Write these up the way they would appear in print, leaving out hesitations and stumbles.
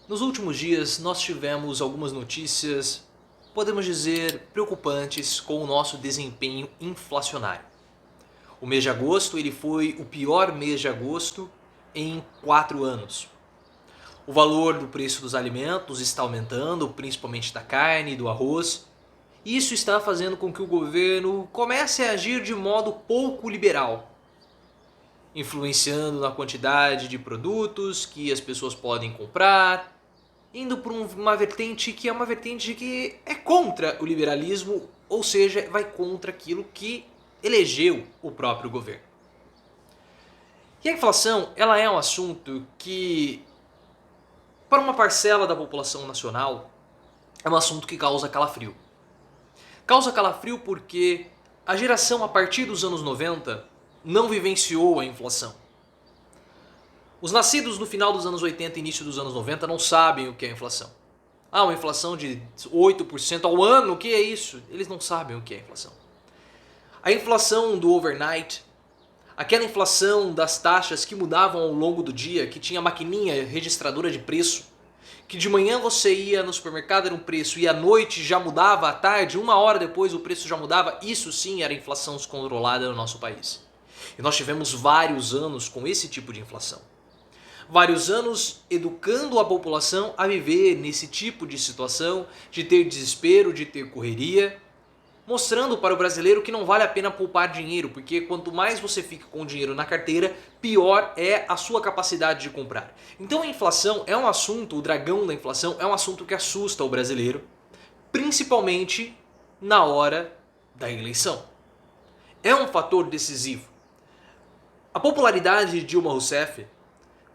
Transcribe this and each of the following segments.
Nos últimos dias nós tivemos algumas notícias, podemos dizer, preocupantes com o nosso desempenho inflacionário. O mês de agosto ele foi o pior mês de agosto em 4 anos. O valor do preço dos alimentos está aumentando, principalmente da carne e do arroz. Isso está fazendo com que o governo comece a agir de modo pouco liberal, influenciando na quantidade de produtos que as pessoas podem comprar, indo por uma vertente que é uma vertente que é contra o liberalismo, ou seja, vai contra aquilo que elegeu o próprio governo. E a inflação, ela é um assunto que, para uma parcela da população nacional, é um assunto que causa calafrio. Causa calafrio porque a geração a partir dos anos 90 não vivenciou a inflação. Os nascidos no final dos anos 80 e início dos anos 90 não sabem o que é inflação. Ah, uma inflação de 8% ao ano, o que é isso? Eles não sabem o que é inflação. A inflação do overnight, aquela inflação das taxas que mudavam ao longo do dia, que tinha maquininha registradora de preço, que de manhã você ia no supermercado era um preço e à noite já mudava, à tarde, 1 hora depois o preço já mudava, isso sim era inflação descontrolada no nosso país. E nós tivemos vários anos com esse tipo de inflação. Vários anos educando a população a viver nesse tipo de situação, de ter desespero, de ter correria, mostrando para o brasileiro que não vale a pena poupar dinheiro, porque quanto mais você fica com o dinheiro na carteira, pior é a sua capacidade de comprar. Então a inflação é um assunto, o dragão da inflação é um assunto que assusta o brasileiro, principalmente na hora da eleição. É um fator decisivo. A popularidade de Dilma Rousseff,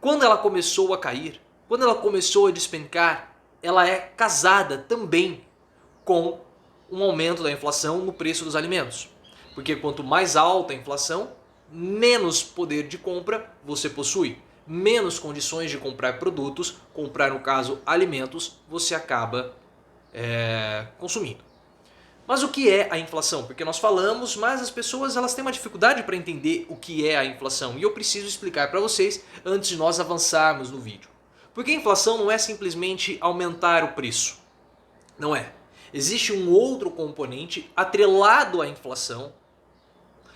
quando ela começou a cair, quando ela começou a despencar, ela é casada também com um aumento da inflação no preço dos alimentos. Porque quanto mais alta a inflação, menos poder de compra você possui. Menos condições de comprar produtos, comprar no caso alimentos, você acaba consumindo. Mas o que é a inflação? Porque nós falamos, mas as pessoas elas têm uma dificuldade para entender o que é a inflação. E eu preciso explicar para vocês antes de nós avançarmos no vídeo. Porque a inflação não é simplesmente aumentar o preço. Não é. Existe um outro componente atrelado à inflação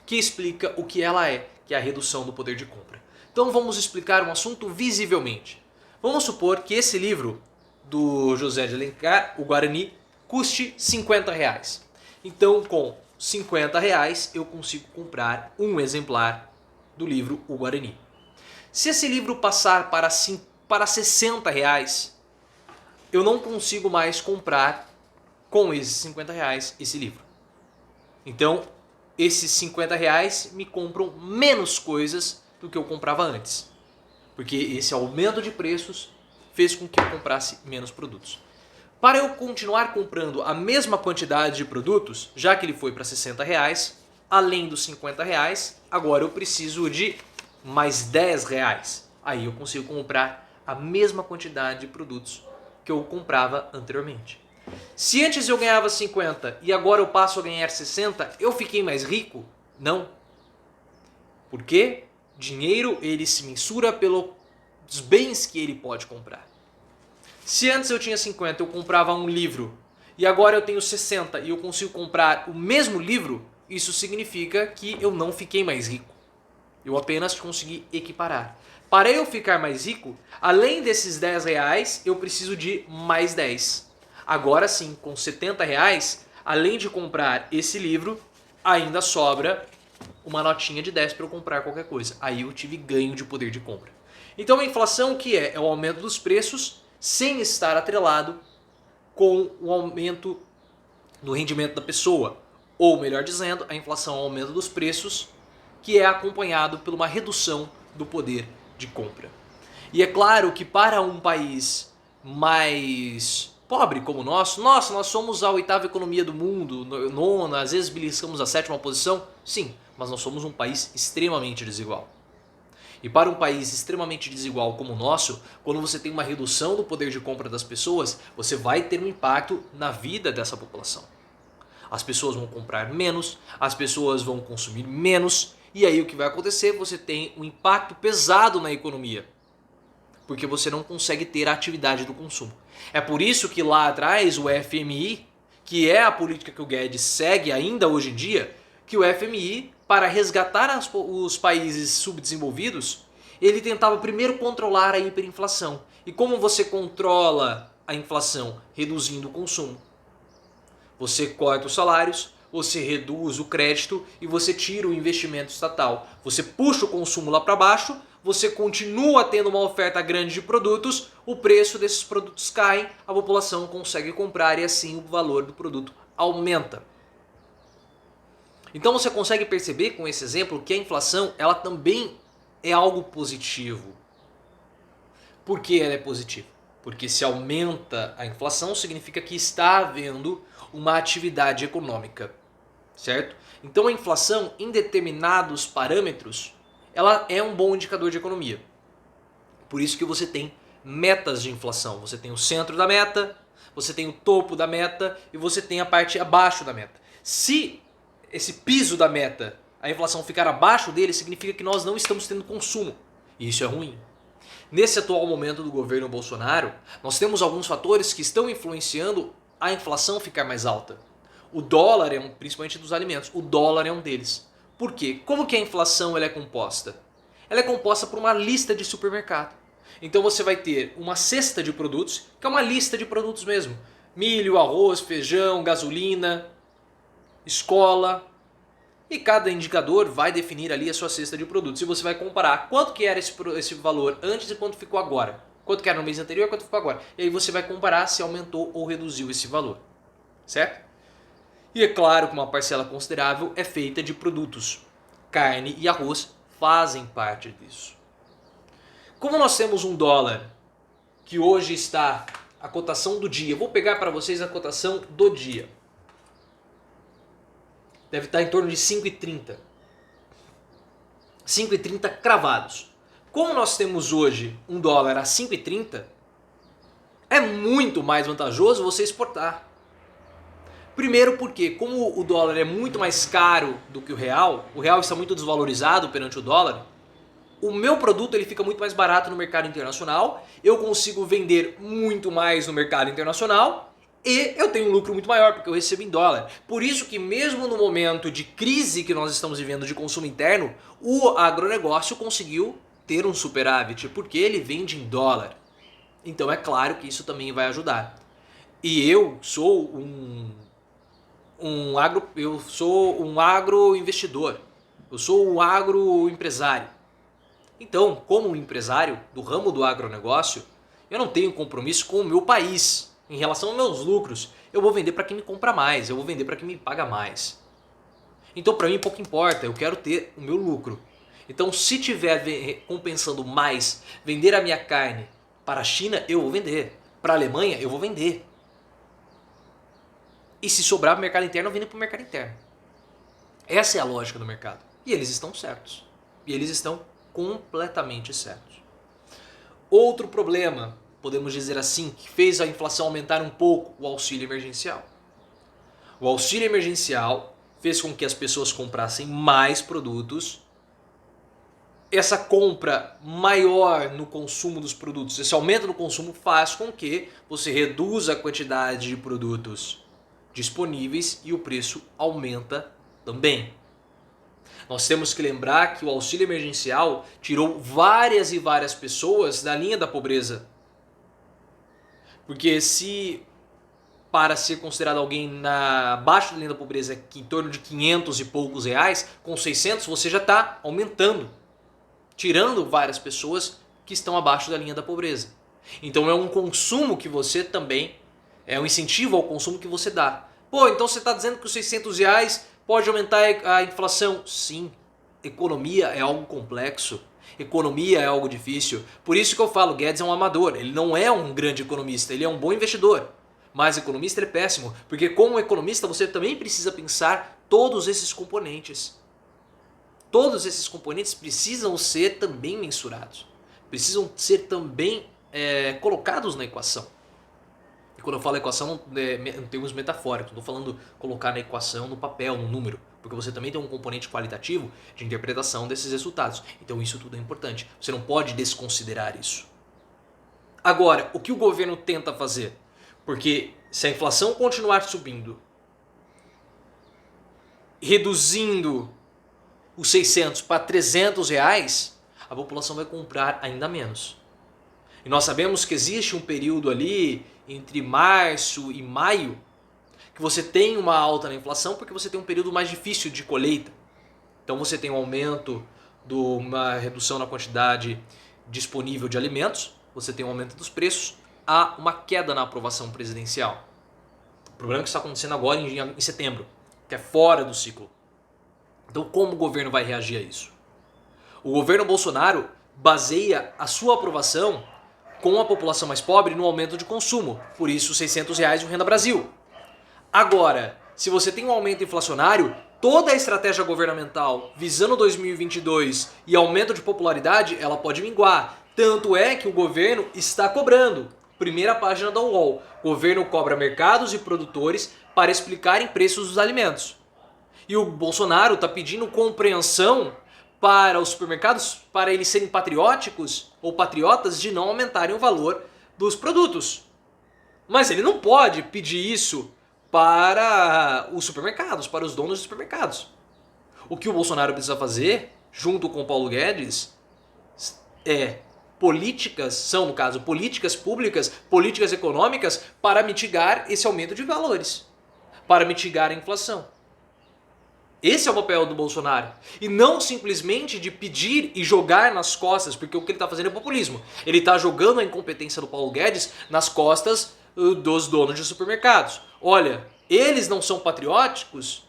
que explica o que ela é, que é a redução do poder de compra. Então vamos explicar um assunto visivelmente. Vamos supor que esse livro do José de Alencar, o Guarani, custe R$50. Então com R$50 eu consigo comprar um exemplar do livro O Guarani. Se esse livro passar para R$60, eu não consigo mais comprar com esses R$50 esse livro. Então esses R$50 me compram menos coisas do que eu comprava antes. Porque esse aumento de preços fez com que eu comprasse menos produtos. Para eu continuar comprando a mesma quantidade de produtos, já que ele foi para R$60, além dos R$50, agora eu preciso de mais R$10. Aí eu consigo comprar a mesma quantidade de produtos que eu comprava anteriormente. Se antes eu ganhava 50 e agora eu passo a ganhar 60, eu fiquei mais rico? Não. Por quê? Dinheiro ele se mensura pelos bens que ele pode comprar. Se antes eu tinha 50 eu comprava um livro e agora eu tenho 60 e eu consigo comprar o mesmo livro, isso significa que eu não fiquei mais rico. Eu apenas consegui equiparar. Para eu ficar mais rico, além desses R$10, eu preciso de mais 10. Agora sim, com R$70, além de comprar esse livro, ainda sobra uma notinha de 10 para eu comprar qualquer coisa. Aí eu tive ganho de poder de compra. Então a inflação o que é? É o aumento dos preços sem estar atrelado com o aumento do rendimento da pessoa. Ou melhor dizendo, a inflação é o aumento dos preços que é acompanhado por uma redução do poder de compra. E é claro que para um país mais pobre como o nosso, nós somos a 8ª economia do mundo, nona, às vezes beliscamos a 7ª posição, sim, mas nós somos um país extremamente desigual. E para um país extremamente desigual como o nosso, quando você tem uma redução do poder de compra das pessoas, você vai ter um impacto na vida dessa população. As pessoas vão comprar menos, as pessoas vão consumir menos, e aí o que vai acontecer? Você tem um impacto pesado na economia. porque você não consegue ter a atividade do consumo. É por isso que lá atrás o FMI, que é a política que o Guedes segue ainda hoje em dia, que o FMI, para resgatar os países subdesenvolvidos, ele tentava primeiro controlar a hiperinflação. E como você controla a inflação? Reduzindo o consumo. Você corta os salários, você reduz o crédito e você tira o investimento estatal. Você puxa o consumo lá para baixo, você continua tendo uma oferta grande de produtos, o preço desses produtos cai, a população consegue comprar e assim o valor do produto aumenta. Então você consegue perceber com esse exemplo que a inflação ela também é algo positivo. Por que ela é positiva? Porque se aumenta a inflação significa que está havendo uma atividade econômica, certo? Então a inflação em determinados parâmetros ela é um bom indicador de economia. Por isso que você tem metas de inflação. Você tem o centro da meta, você tem o topo da meta e você tem a parte abaixo da meta. Se esse piso da meta, a inflação ficar abaixo dele, significa que nós não estamos tendo consumo. E isso é ruim. Nesse atual momento do governo Bolsonaro, nós temos alguns fatores que estão influenciando a inflação ficar mais alta. O dólar principalmente dos alimentos, o dólar é um deles. Por quê? Como que a inflação ela é composta? Ela é composta por uma lista de supermercado. Então você vai ter uma cesta de produtos, que é uma lista de produtos mesmo. Milho, arroz, feijão, gasolina, escola. E cada indicador vai definir ali a sua cesta de produtos. E você vai comparar quanto que era esse valor antes e quanto ficou agora. Quanto que era no mês anterior e quanto ficou agora. E aí você vai comparar se aumentou ou reduziu esse valor. Certo? E é claro que uma parcela considerável é feita de produtos. Carne e arroz fazem parte disso. Como nós temos um dólar que hoje está a cotação do dia, eu vou pegar para vocês a cotação do dia. Deve estar em torno de 5,30. 5,30 cravados. Como nós temos hoje um dólar a 5,30, é muito mais vantajoso você exportar. Primeiro porque, como o dólar é muito mais caro do que o real está muito desvalorizado perante o dólar, o meu produto ele fica muito mais barato no mercado internacional, eu consigo vender muito mais no mercado internacional e eu tenho um lucro muito maior porque eu recebo em dólar. Por isso que mesmo no momento de crise que nós estamos vivendo de consumo interno, o agronegócio conseguiu ter um superávit porque ele vende em dólar. Então é claro que isso também vai ajudar. E eu sou um agroinvestidor, eu sou um agroempresário. Então, como um empresário do ramo do agronegócio, eu não tenho compromisso com o meu país em relação aos meus lucros. Eu vou vender para quem me compra mais, eu vou vender para quem me paga mais. Então, para mim, pouco importa, eu quero ter o meu lucro. Então, se tiver compensando mais vender a minha carne para a China, eu vou vender. Para a Alemanha, eu vou vender. E se sobrar para o mercado interno, eu vendo para o mercado interno. Essa é a lógica do mercado. E eles estão certos. E eles estão completamente certos. Outro problema, podemos dizer assim, que fez a inflação aumentar um pouco, o auxílio emergencial. O auxílio emergencial fez com que as pessoas comprassem mais produtos. Essa compra maior no consumo dos produtos, esse aumento no consumo faz com que você reduza a quantidade de produtos disponíveis e o preço aumenta também. Nós temos que lembrar que o auxílio emergencial tirou várias e várias pessoas da linha da pobreza. Porque se para ser considerado alguém abaixo da linha da pobreza que em torno de 500 e poucos reais, com 600 você já está aumentando, tirando várias pessoas que estão abaixo da linha da pobreza. Então é um consumo que você também, é um incentivo ao consumo que você dá. Pô, então você está dizendo que os 600 reais pode aumentar a inflação? Sim, economia é algo complexo, economia é algo difícil. Por isso que eu falo, Guedes é um amador, ele não é um grande economista, ele é um bom investidor. Mas economista ele é péssimo, porque como economista você também precisa pensar todos esses componentes. Todos esses componentes precisam ser também mensurados, precisam ser também colocados na equação. E quando eu falo equação, em termos metafóricos, não estou falando colocar na equação, no papel, no número, porque você também tem um componente qualitativo de interpretação desses resultados. Então isso tudo é importante. Você não pode desconsiderar isso. Agora, o que o governo tenta fazer? Porque se a inflação continuar subindo, reduzindo os 600 para 300 reais, a população vai comprar ainda menos. E nós sabemos que existe um período ali entre março e maio que você tem uma alta na inflação porque você tem um período mais difícil de colheita. Então você tem um aumento, uma redução na quantidade disponível de alimentos, você tem um aumento dos preços, há uma queda na aprovação presidencial. O problema é que está acontecendo agora em setembro, que é fora do ciclo. Então como o governo vai reagir a isso? O governo Bolsonaro baseia a sua aprovação com a população mais pobre no aumento de consumo, por isso R$600 o Renda Brasil. Agora, se você tem um aumento inflacionário, toda a estratégia governamental visando 2022 e aumento de popularidade, ela pode minguar. Tanto é que o governo está cobrando. Primeira página da UOL. O governo cobra mercados e produtores para explicarem preços dos alimentos. E o Bolsonaro está pedindo compreensão para os supermercados, para eles serem patrióticos ou patriotas de não aumentarem o valor dos produtos. Mas ele não pode pedir isso para os supermercados, para os donos dos supermercados. O que o Bolsonaro precisa fazer, junto com o Paulo Guedes, políticas públicas, políticas econômicas para mitigar esse aumento de valores, para mitigar a inflação. Esse é o papel do Bolsonaro. E não simplesmente de pedir e jogar nas costas, porque o que ele está fazendo é populismo. Ele está jogando a incompetência do Paulo Guedes nas costas dos donos de supermercados. Olha, eles não são patrióticos,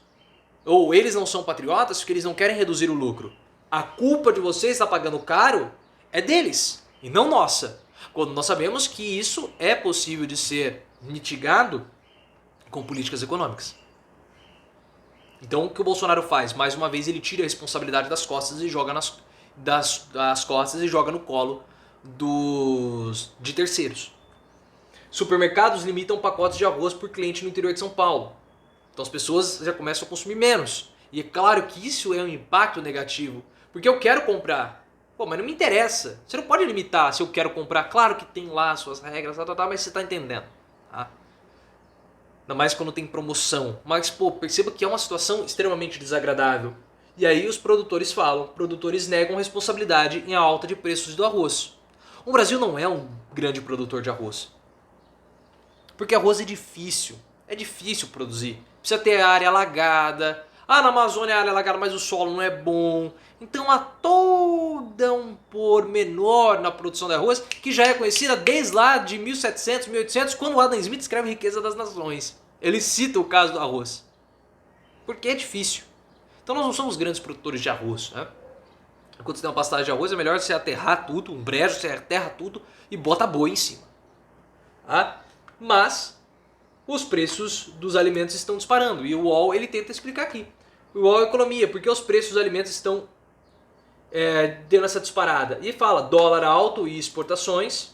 ou eles não são patriotas porque eles não querem reduzir o lucro. A culpa de vocês estar pagando caro é deles, e não nossa. Quando nós sabemos que isso é possível de ser mitigado com políticas econômicas. Então o que o Bolsonaro faz? Mais uma vez ele tira a responsabilidade das costas e joga das costas e joga no colo de terceiros. Supermercados limitam pacotes de arroz por cliente no interior de São Paulo. Então as pessoas já começam a consumir menos. E é claro que isso é um impacto negativo, porque eu quero comprar. Pô, mas não me interessa. Você não pode limitar se eu quero comprar. Claro que tem lá suas regras, mas você está entendendo. Tá? Ainda mais quando tem promoção. Mas, pô, perceba que é uma situação extremamente desagradável. E aí os produtores falam, produtores negam responsabilidade em alta de preços do arroz. O Brasil não é um grande produtor de arroz. Porque arroz é difícil produzir. Precisa ter área alagada. Ah, na Amazônia a área alagada, mas o solo não é bom. Então há toda um pormenor na produção de arroz que já é conhecida desde lá de 1700, 1800, quando o Adam Smith escreve Riqueza das Nações. Ele cita o caso do arroz. Porque é difícil. Então nós não somos grandes produtores de arroz. Né? Quando você tem uma pastagem de arroz, é melhor você aterrar tudo, um brejo, você aterra tudo e bota boi em cima. Tá? Mas os preços dos alimentos estão disparando. E o UOL ele tenta explicar aqui. O UOL é economia, porque os preços dos alimentos estão dando essa disparada. E fala dólar alto e exportações,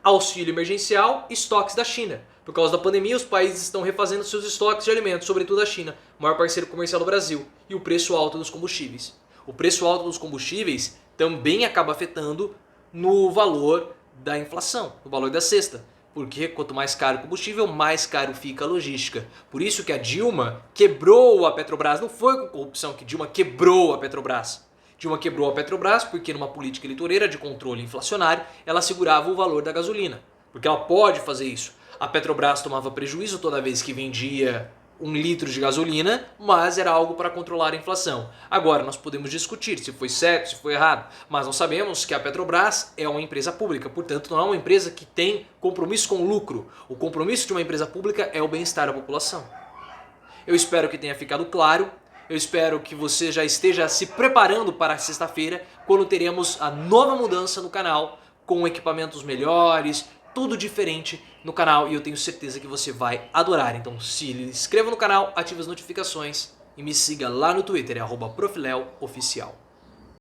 auxílio emergencial, estoques da China. Por causa da pandemia, os países estão refazendo seus estoques de alimentos, sobretudo a China, o maior parceiro comercial do Brasil. E o preço alto dos combustíveis. O preço alto dos combustíveis também acaba afetando no valor da inflação, no valor da cesta. Porque quanto mais caro o combustível, mais caro fica a logística. Por isso que a Dilma quebrou a Petrobras. Não foi com corrupção que Dilma quebrou a Petrobras. Dilma quebrou a Petrobras porque numa política eleitoreira de controle inflacionário, ela segurava o valor da gasolina. Porque ela pode fazer isso. A Petrobras tomava prejuízo toda vez que vendia 1 litro de gasolina, mas era algo para controlar a inflação. Agora, nós podemos discutir se foi certo, se foi errado, mas nós sabemos que a Petrobras é uma empresa pública, portanto não é uma empresa que tem compromisso com o lucro. O compromisso de uma empresa pública é o bem-estar da população. Eu espero que tenha ficado claro, eu espero que você já esteja se preparando para a sexta-feira, quando teremos a nova mudança no canal, com equipamentos melhores, tudo diferente no canal, e eu tenho certeza que você vai adorar. Então se inscreva no canal, ative as notificações e me siga lá no Twitter, @profileo oficial.